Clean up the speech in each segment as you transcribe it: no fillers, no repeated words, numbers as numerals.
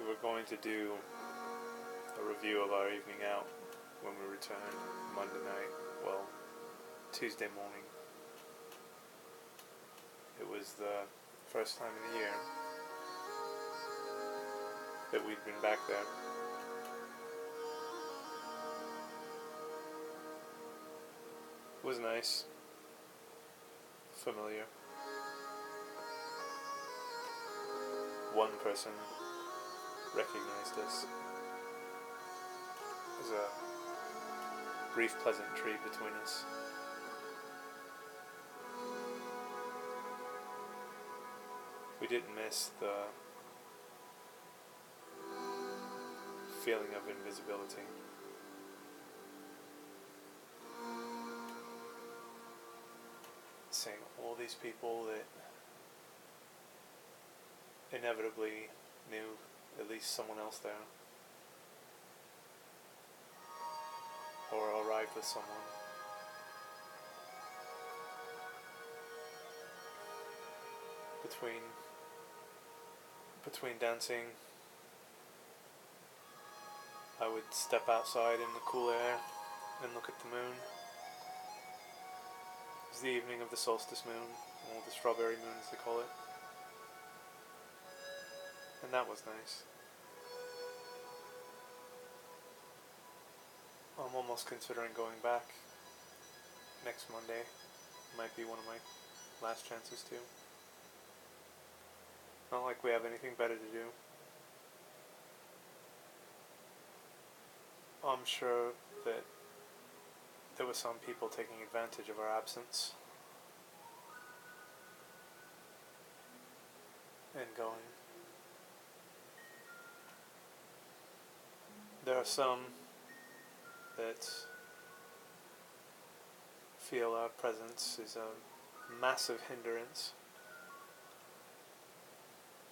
we were going to do a review of our evening out when we returned Monday night. Well, Tuesday morning. It was the first time in the year that we'd been back there. It was nice. Familiar. One person recognized us. There was a brief pleasantry between us. We didn't miss the feeling of invisibility. Seeing all these people that inevitably knew at least someone else there, or arrived with someone. Between dancing, I would step outside in the cool air and look at the moon. It was the evening of the solstice moon, or the strawberry moon as they call it. And that was nice. I'm almost considering going back next Monday. Might be one of my last chances too. Not like we have anything better to do. I'm sure that there were some people taking advantage of our absence and going. There are some that feel our presence is a massive hindrance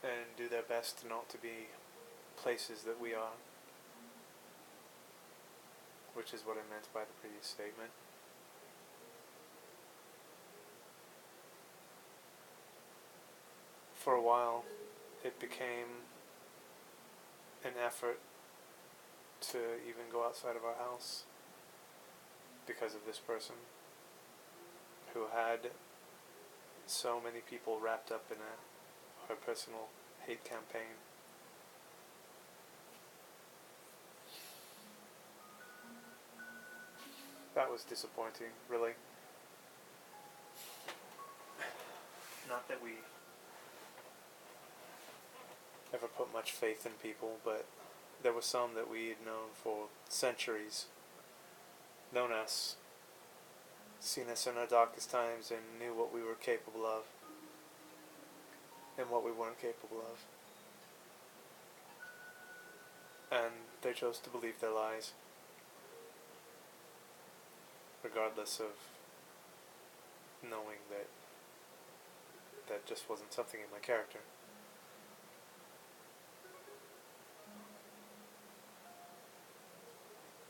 and do their best not to be places that we are, which is what I meant by the previous statement. For a while, it became an effort to even go outside of our house because of this person who had so many people wrapped up in her personal hate campaign. That was disappointing, really. Not that we ever put much faith in people, but there were some that we had known for centuries, known us, seen us in our darkest times, and knew what we were capable of and what we weren't capable of. And they chose to believe their lies, regardless of knowing that that just wasn't something in my character.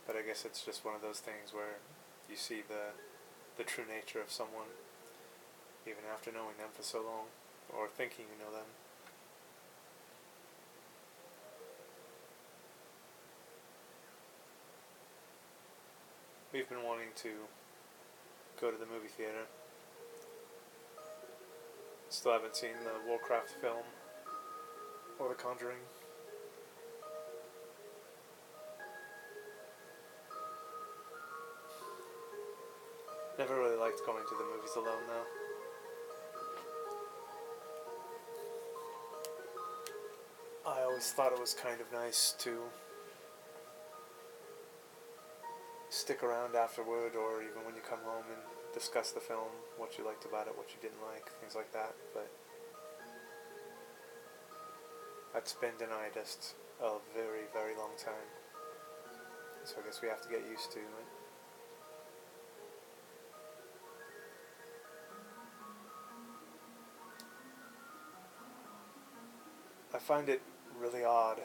But I guess it's just one of those things where you see the true nature of someone even after knowing them for so long, or thinking you know them. We've been wanting to go to the movie theater. Still haven't seen the Warcraft film or The Conjuring. Never really liked going to the movies alone though. I always thought it was kind of nice to stick around afterward, or even when you come home and discuss the film, what you liked about it, what you didn't like, things like that, but that's been denied us a very, very long time. So I guess we have to get used to it. I find it really odd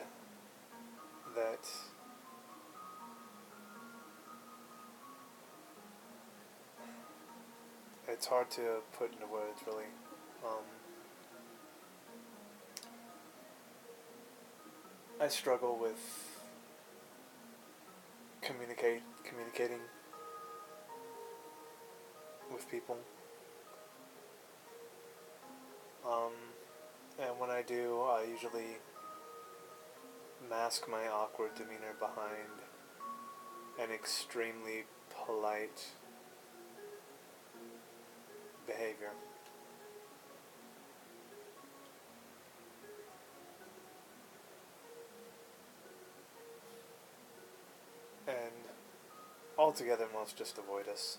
that it's hard to put into words, really. I struggle with communicating with people. Um, and when I do, I usually mask my awkward demeanor behind an extremely polite behavior. And altogether, most just avoid us.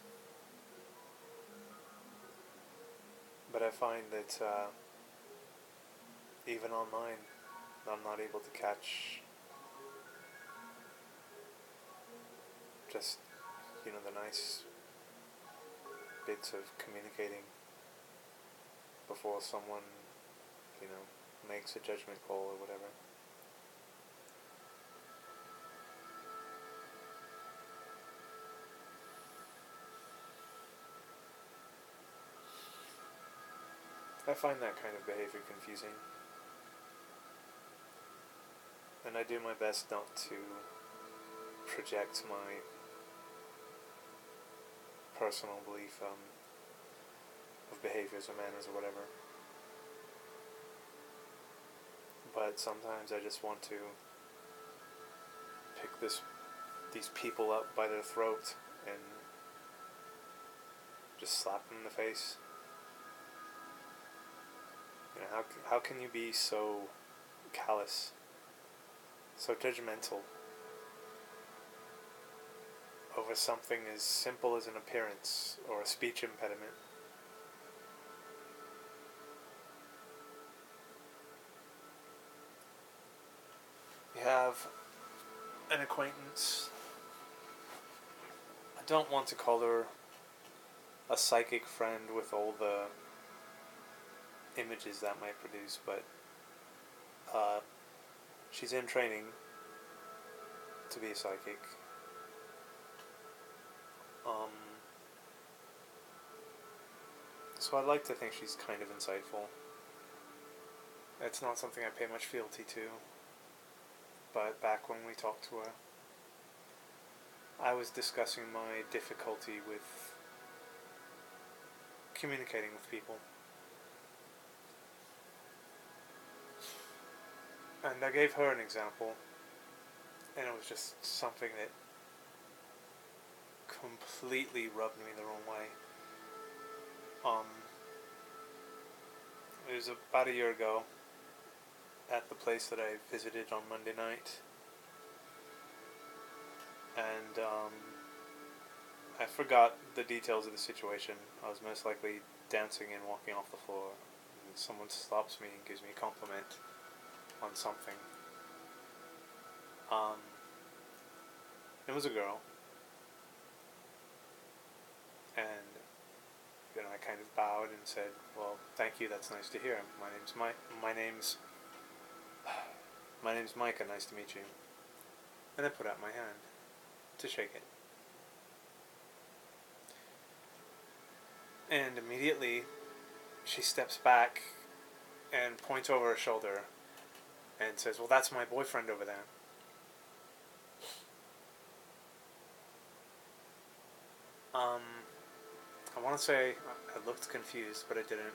But I find that even online, I'm not able to catch just, the nice bits of communicating before someone, makes a judgment call or whatever. I find that kind of behavior confusing. And I do my best not to project my personal belief of behaviors or manners or whatever. But sometimes I just want to pick these people up by their throat and just slap them in the face. How can you be so callous, so judgmental over something as simple as an appearance or a speech impediment? You have an acquaintance. I don't want to call her a psychic friend with all the images that might produce, but she's in training to be a psychic. So I'd like to think she's kind of insightful. It's not something I pay much fealty to, but back when we talked to her, I was discussing my difficulty with communicating with people. And I gave her an example, and it was just something that completely rubbed me the wrong way. It was about a year ago at the place that I visited on Monday night, and I forgot the details of the situation. I was most likely dancing and walking off the floor, and someone stops me and gives me a compliment on something. It was a girl, and I kind of bowed and said, "Well, thank you. That's nice to hear. My name's Micah. Nice to meet you." And I put out my hand to shake it. And immediately, she steps back and points over her shoulder and says, "Well, that's my boyfriend over there." I want to say I looked confused, but I didn't.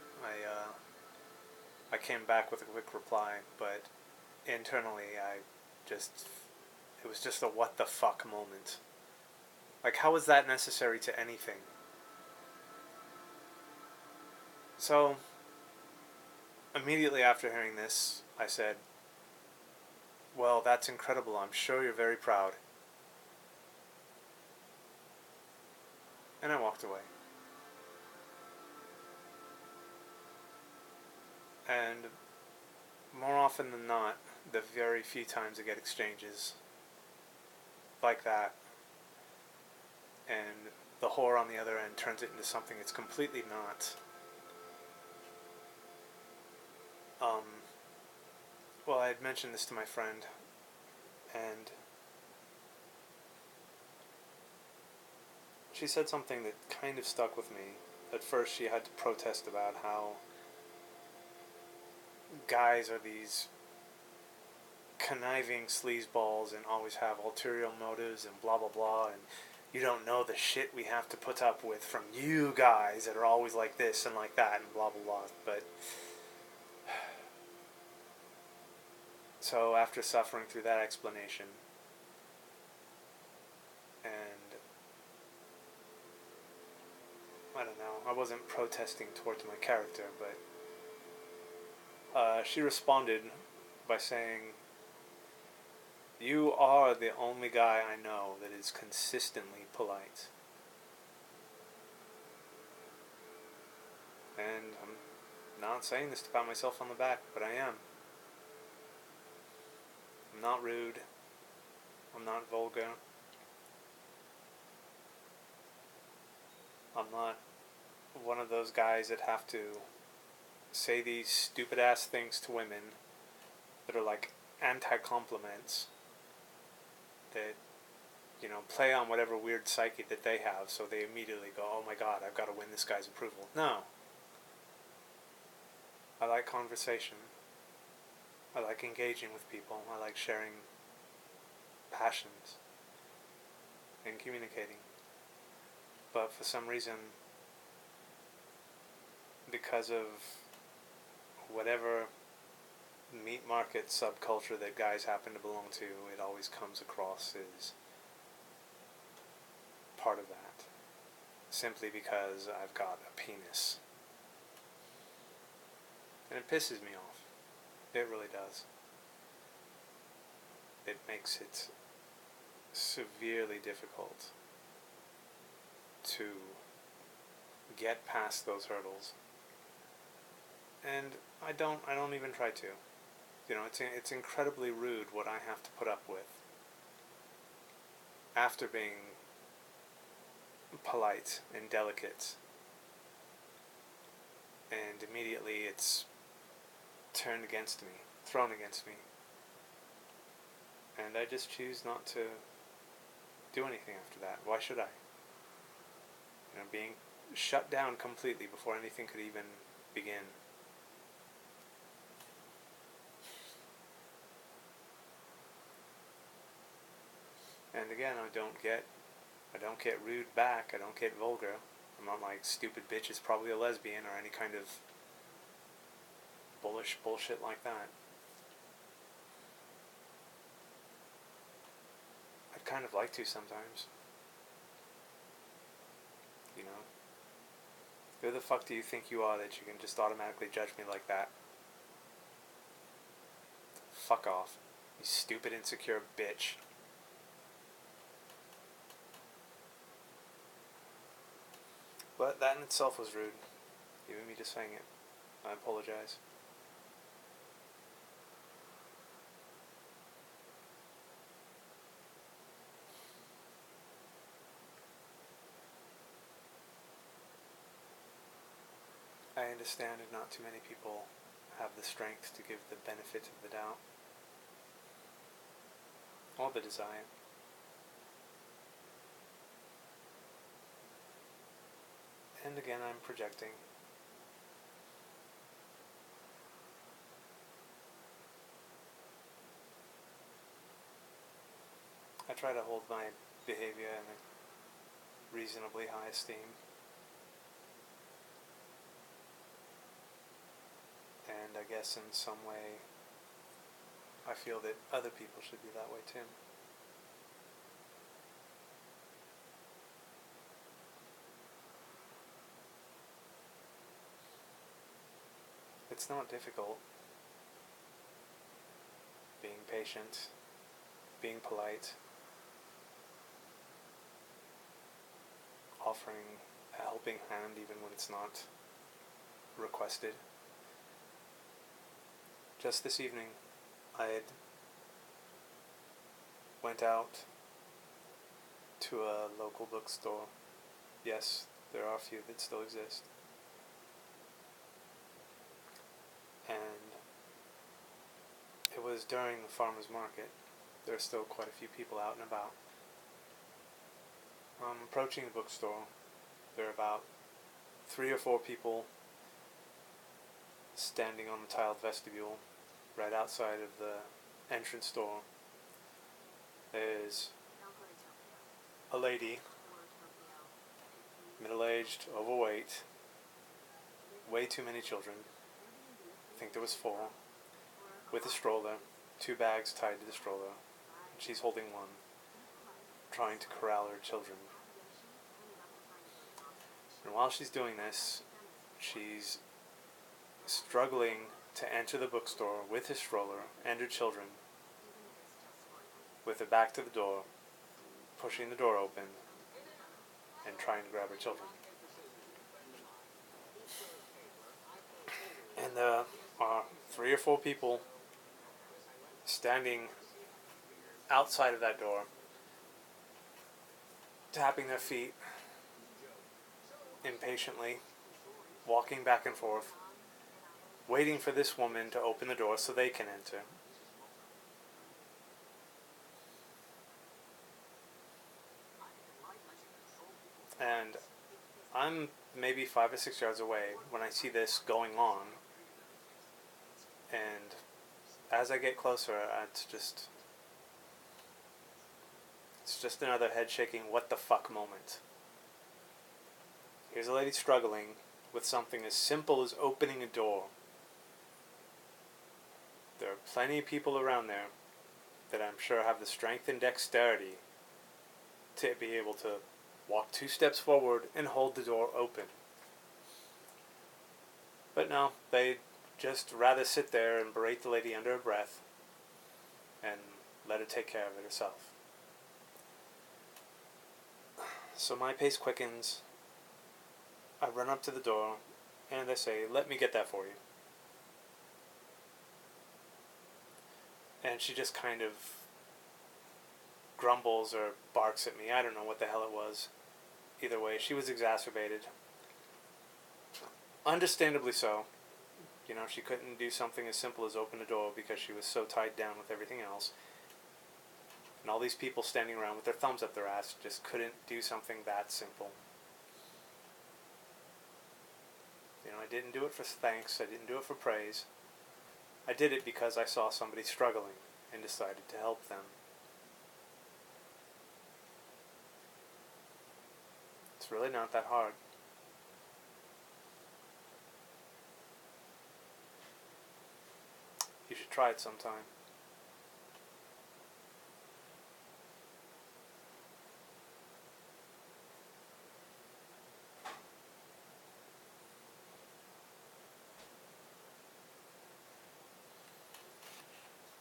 I came back with a quick reply, but internally it was just a what the fuck moment. Like, how is that necessary to anything? So, immediately after hearing this, I said, "Well, that's incredible. I'm sure you're very proud." And I walked away. And more often than not, the very few times I get exchanges like that, and the whore on the other end turns it into something it's completely not. Well, I had mentioned this to my friend, and she said something that kind of stuck with me. At first, she had to protest about how guys are these conniving sleazeballs and always have ulterior motives and blah blah blah, and you don't know the shit we have to put up with from you guys that are always like this and like that and blah blah blah. But so after suffering through that explanation, and I don't know, I wasn't protesting towards my character, but she responded by saying, "You are the only guy I know that is consistently polite." And I'm not saying this to pat myself on the back, but I am. I'm not rude. I'm not vulgar. I'm not one of those guys that have to say these stupid ass things to women that are like anti-compliments that, you know, play on whatever weird psyche that they have, so they immediately go, oh my god, I've got to win this guy's approval. No. I like conversation. I like engaging with people. I like sharing passions and communicating. But for some reason, because of whatever meat market subculture that guys happen to belong to, it always comes across as part of that. Simply because I've got a penis. And it pisses me off. It really does. It makes it severely difficult to get past those hurdles. And I don't even try to. You know, it's incredibly rude what I have to put up with after being polite and delicate, and immediately it's turned against me, thrown against me, and I just choose not to do anything after that. Why should I? You know, being shut down completely before anything could even begin. And again, I don't get rude back. I don't get vulgar. I'm not like stupid bitch is probably a lesbian or any kind of bullish bullshit like that. I'd kind of like to sometimes. You know? Who the fuck do you think you are that you can just automatically judge me like that? Fuck off. You stupid insecure bitch. But that in itself was rude. Even me just saying it. I apologize. I understand that not too many people have the strength to give the benefit of the doubt. Or the desire. And again, I'm projecting. I try to hold my behavior in a reasonably high esteem. And I guess in some way, I feel that other people should be that way too. It's not difficult. Being patient, being polite, offering a helping hand even when it's not requested. Just this evening, I had went out to a local bookstore. Yes, there are a few that still exist. And it was during the farmer's market. There are still quite a few people out and about. Approaching the bookstore, there are about 3 or 4 people standing on the tiled vestibule right outside of the entrance door is a lady, middle-aged, overweight, way too many children. I think there was 4, with a stroller, 2 bags tied to the stroller. And she's holding one, trying to corral her children. And while she's doing this, she's struggling to enter the bookstore with his stroller and her children, with her back to the door, pushing the door open and trying to grab her children. And there are 3 or 4 people standing outside of that door, tapping their feet impatiently, walking back and forth, waiting for this woman to open the door so they can enter. And I'm maybe 5 or 6 yards away when I see this going on. And as I get closer, it's just another head-shaking what the fuck moment. Here's a lady struggling with something as simple as opening a door. There are plenty of people around there that I'm sure have the strength and dexterity to be able to walk 2 steps forward and hold the door open. But no, they just rather sit there and berate the lady under her breath and let her take care of it herself. So my pace quickens. I run up to the door and I say, "Let me get that for you." And she just kind of grumbles or barks at me. I don't know what the hell it was. Either way, she was exacerbated. Understandably so. You know, she couldn't do something as simple as open a door because she was so tied down with everything else. And all these people standing around with their thumbs up their ass just couldn't do something that simple. You know, I didn't do it for thanks. I didn't do it for praise. I did it because I saw somebody struggling and decided to help them. It's really not that hard. You should try it sometime.